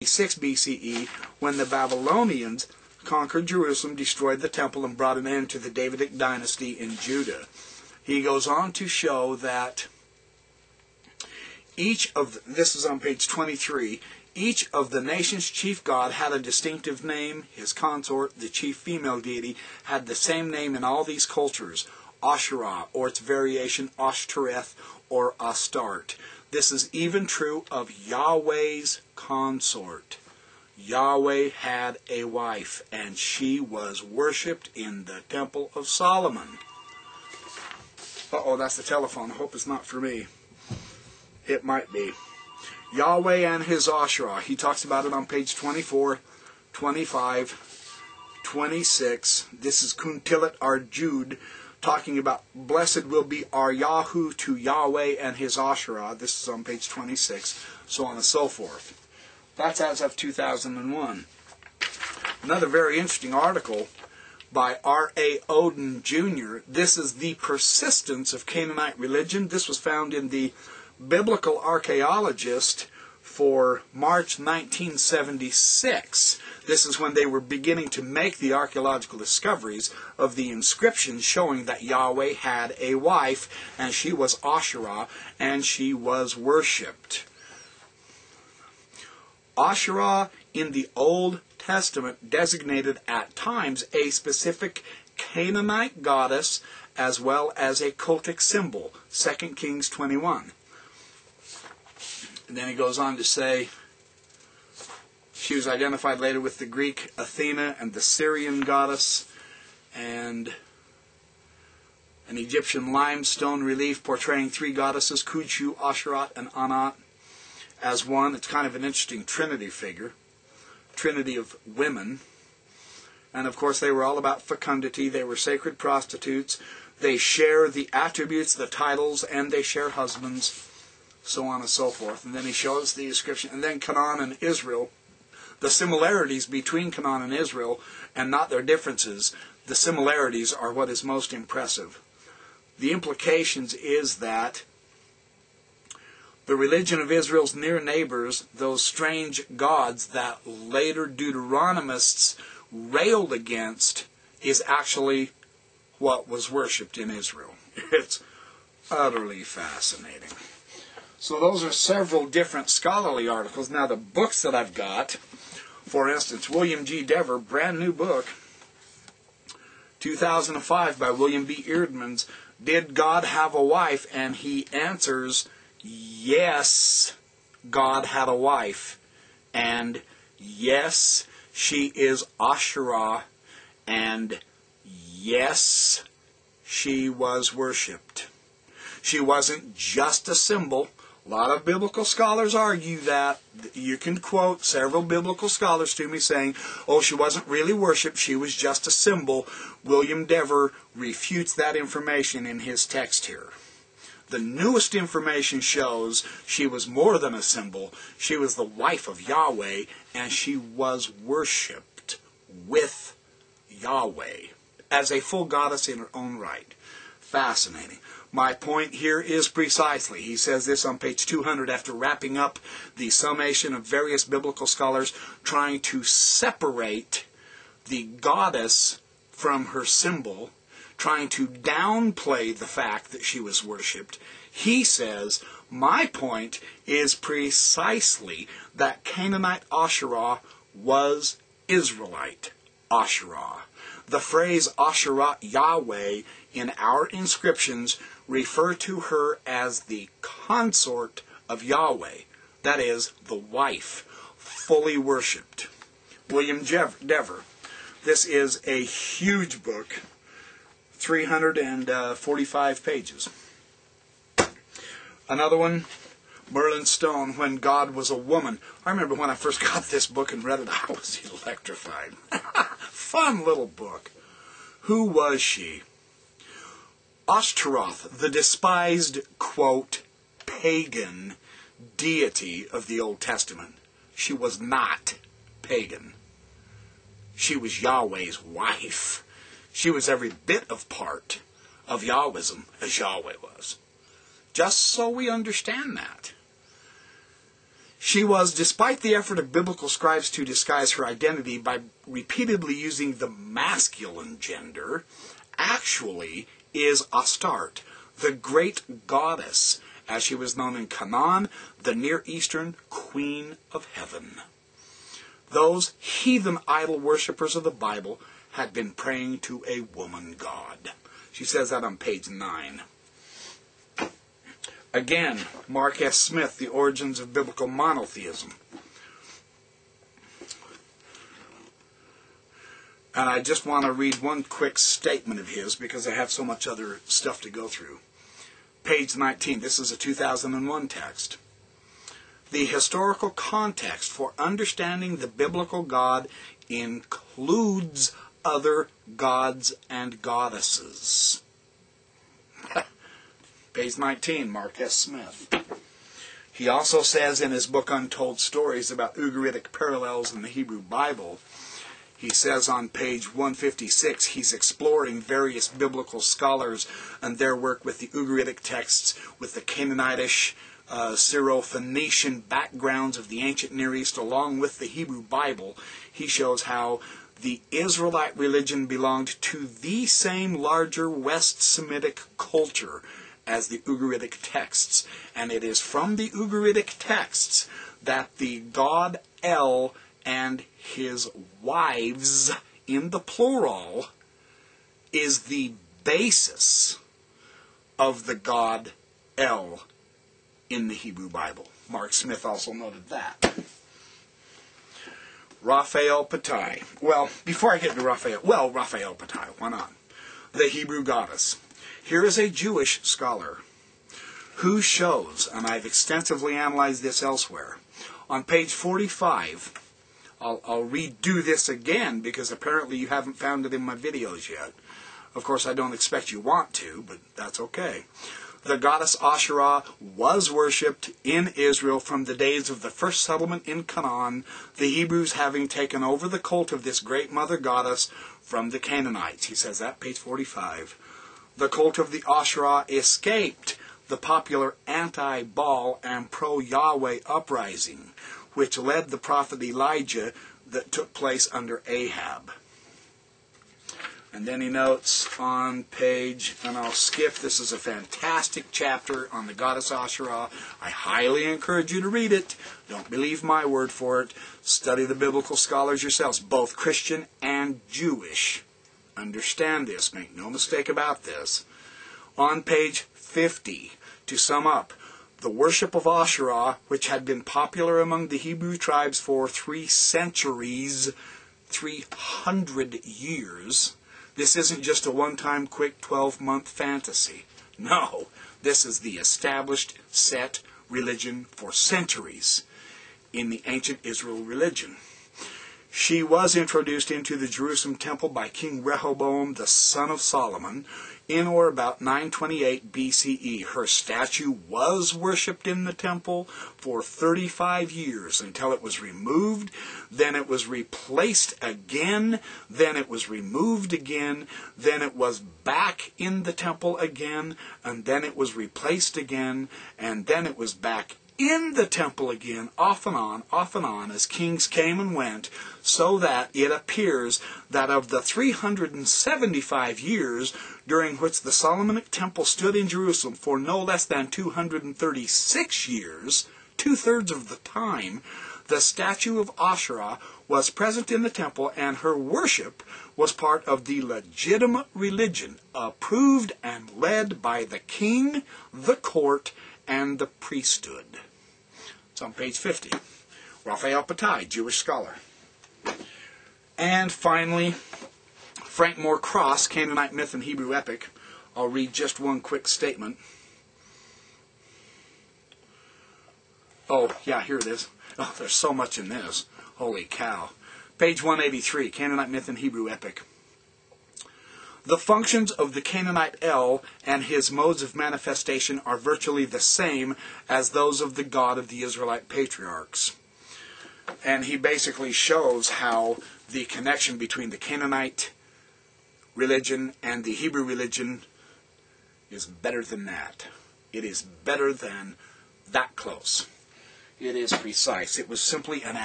6 BCE, when the Babylonians conquered Jerusalem, destroyed the temple, and brought an end to the Davidic dynasty in Judah. He goes on to show that this is on page 23, each of the nation's chief god had a distinctive name. His consort, the chief female deity, had the same name in all these cultures, Asura, or its variation Ashtoreth or Astarte. This is even true of Yahweh's consort. Yahweh had a wife, and she was worshipped in the Temple of Solomon. Uh-oh, that's the telephone. I hope it's not for me. It might be. Yahweh and his Asherah. He talks about it on page 24, 25, 26. This is Kuntilat Jude, talking about blessed will be our Yahoo to Yahweh and his Asherah. This is on page 26, so on and so forth. That's as of 2001. Another very interesting article by R.A. Oden Jr. This is The Persistence of Canaanite Religion. This was found in the Biblical Archaeologist for March 1976. This is when they were beginning to make the archaeological discoveries of the inscriptions showing that Yahweh had a wife, and she was Asherah, and she was worshipped. Asherah in the Old Testament designated at times a specific Canaanite goddess as well as a cultic symbol, 2 Kings 21. And then he goes on to say she was identified later with the Greek Athena and the Syrian goddess, and an Egyptian limestone relief portraying three goddesses, Khonshu, Asherat, and Anat, as one. It's kind of an interesting trinity figure, trinity of women. And of course they were all about fecundity. They were sacred prostitutes. They share the attributes, the titles, and they share husbands, so on and so forth. And then he shows the description. And then Canaan and Israel, the similarities between Canaan and Israel, and not their differences, the similarities are what is most impressive. The implications is that the religion of Israel's near neighbors, those strange gods that later Deuteronomists railed against, is actually what was worshipped in Israel. It's utterly fascinating. So those are several different scholarly articles. Now the books that I've got, for instance, William G. Dever, brand new book, 2005 by William B. Eerdmans, Did God Have a Wife? And he answers, yes, God had a wife, and yes, she is Asherah, and yes, she was worshipped. She wasn't just a symbol. A lot of biblical scholars argue that. You can quote several biblical scholars to me saying, oh, she wasn't really worshipped, she was just a symbol. William Dever refutes that information in his text here. The newest information shows she was more than a symbol. She was the wife of Yahweh, and she was worshipped with Yahweh as a full goddess in her own right. Fascinating. My point here is precisely, he says this on page 200 after wrapping up the summation of various biblical scholars trying to separate the goddess from her symbol, trying to downplay the fact that she was worshipped. He says, my point is precisely that Canaanite Asherah was Israelite Asherah. The phrase Asherah Yahweh in our inscriptions refer to her as the consort of Yahweh, that is, the wife, fully worshipped. William Dever. This is a huge book, 345 pages. Another one, Merlin Stone, When God Was a Woman. I remember when I first got this book and read it, I was electrified. Fun little book. Who was she? Ashtaroth, the despised, quote, pagan deity of the Old Testament. She was not pagan. She was Yahweh's wife. She was every bit of part of Yahwism as Yahweh was. Just so we understand that. She was, despite the effort of biblical scribes to disguise her identity by repeatedly using the masculine gender, actually is Astarte, the great goddess, as she was known in Canaan, the Near Eastern Queen of Heaven. Those heathen idol worshippers of the Bible had been praying to a woman god. She says that on page 9. Again, Mark S. Smith, The Origins of Biblical Monotheism. And I just want to read one quick statement of his because I have so much other stuff to go through. Page 19. This is a 2001 text. The historical context for understanding the biblical God includes other gods and goddesses. Page 19, Mark S. Smith. He also says in his book Untold Stories about Ugaritic parallels in the Hebrew Bible, he says on page 156 he's exploring various biblical scholars and their work with the Ugaritic texts, with the Canaanitish, Syro-Phoenician backgrounds of the ancient Near East along with the Hebrew Bible. He shows how the Israelite religion belonged to the same larger West Semitic culture as the Ugaritic texts. And it is from the Ugaritic texts that the god El and his wives, in the plural, is the basis of the god El in the Hebrew Bible. Mark Smith also noted that. Raphael Patai. Well, before I get to Raphael Patai, why not? The Hebrew goddess. Here is a Jewish scholar who shows, and I've extensively analyzed this elsewhere, on page 45, I'll redo this again because apparently you haven't found it in my videos yet. Of course, I don't expect you want to, but that's okay. The goddess Asura was worshipped in Israel from the days of the first settlement in Canaan, the Hebrews having taken over the cult of this great mother goddess from the Canaanites. He says that, page 45. The cult of the Asura escaped the popular anti-Baal and pro-Yahweh uprising, which led the prophet Elijah that took place under Ahab. And then he notes on page, and I'll skip, this is a fantastic chapter on the goddess Asura. I highly encourage you to read it. Don't believe my word for it. Study the biblical scholars yourselves, both Christian and Jewish. Understand this. Make no mistake about this. On page 50, to sum up, the worship of Asura, which had been popular among the Hebrew tribes for 3 centuries, 300 years. This isn't just a one-time quick 12-month fantasy. No, this is the established, set religion for centuries in the ancient Israel religion. She was introduced into the Jerusalem temple by King Rehoboam, the son of Solomon, in or about 928 BCE. Her statue was worshipped in the temple for 35 years until it was removed. Then it was replaced again. Then it was removed again. Then it was back in the temple again. And then it was replaced again. And then it was back in the temple again, off and on, as kings came and went, so that it appears that of the 375 years during which the Solomonic temple stood in Jerusalem for no less than 236 years, 2/3 of the time, the statue of Asura was present in the temple, and her worship was part of the legitimate religion, approved and led by the king, the court, and the priesthood. It's on page 50. Raphael Patai, Jewish scholar. And finally, Frank Moore Cross, Canaanite Myth and Hebrew Epic. I'll read just one quick statement. Oh, yeah, here it is. Oh, there's so much in this. Holy cow. Page 183, Canaanite Myth and Hebrew Epic. The functions of the Canaanite El and his modes of manifestation are virtually the same as those of the God of the Israelite patriarchs. And he basically shows how the connection between the Canaanite religion and the Hebrew religion is better than that. It is better than that close. It is precise. It was simply an